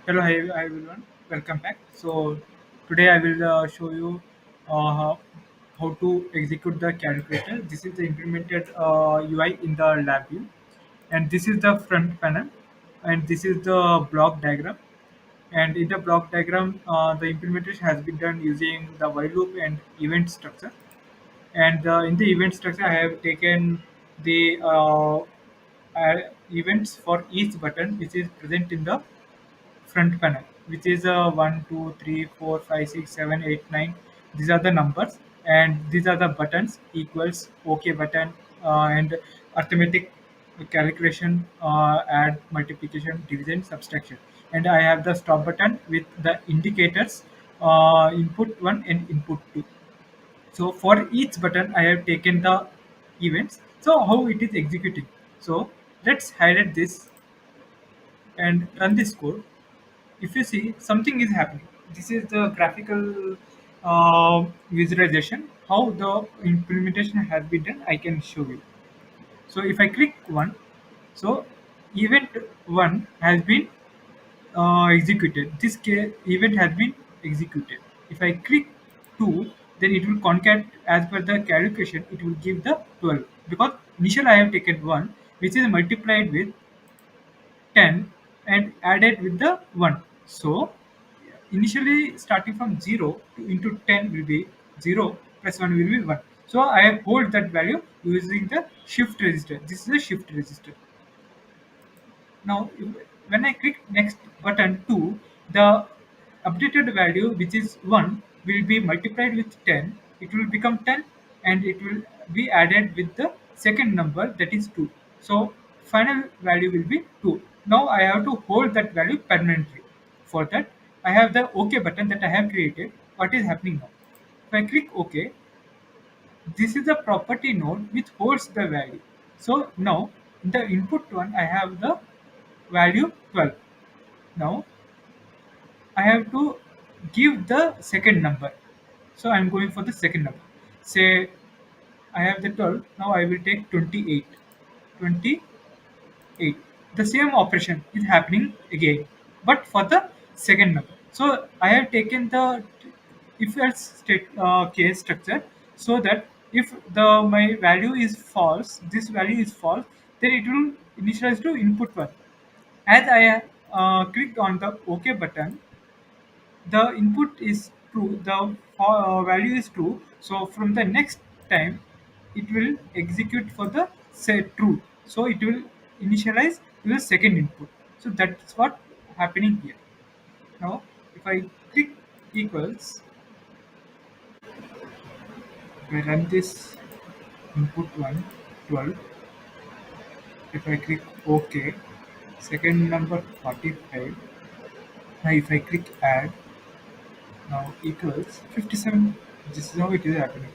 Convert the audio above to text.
Hello, hi everyone. Welcome back. So today I will show you how to execute the calculator. This is the implemented UI in the LabVIEW, and this is the front panel, and this is the block diagram. And in the block diagram, the implementation has been done using the while loop and event structure. And in the event structure, I have taken the events for each button which is present in the front panel, which is 1, 2, 3, 4, 5, 6, 7, 8, 9. These are the numbers, and these are the buttons equals OK button and arithmetic calculation, add, multiplication, division, subtraction. And I have the stop button with the indicators input 1 and input 2. So for each button, I have taken the events. So how it is executing. So let's highlight this and run this code. If you see something is happening, this is the graphical visualization how the implementation has been done. I can show you. So if I click one, so event one has been executed. This event has been executed. If I click 2, then it will concat as per the calculation. It will give the 12 because initial I have taken 1, which is multiplied with 10 and added with the 1. So initially starting from 0 to into 10 will be 0 plus 1 will be 1. So I hold that value using the shift register. This is a shift register. Now, when I click next button 2, the updated value which is 1 will be multiplied with 10. It will become 10 and it will be added with the second number that is 2. So, final value will be 2. Now, I have to hold that value permanently. For that, I have the OK button that I have created. What is happening now? If I click OK, this is the property node which holds the value. So now in the input one, I have the value 12. Now I have to give the second number. So I'm going for the second number. Say I have the 12. Now I will take 28. 28. The same operation is happening again, but for the second number. So I have taken the if else state case structure so that if the my value is false, this value is false, then it will initialize to input one. As I clicked on the OK button, the input is true, the value is true. So from the next time, it will execute for the say true. So it will initialize to the second input. So that's what happening here. Now, if I click equals, if I run this input one 12. If I click OK, second number 45. Now if I click add, now equals 57. This is how it is happening.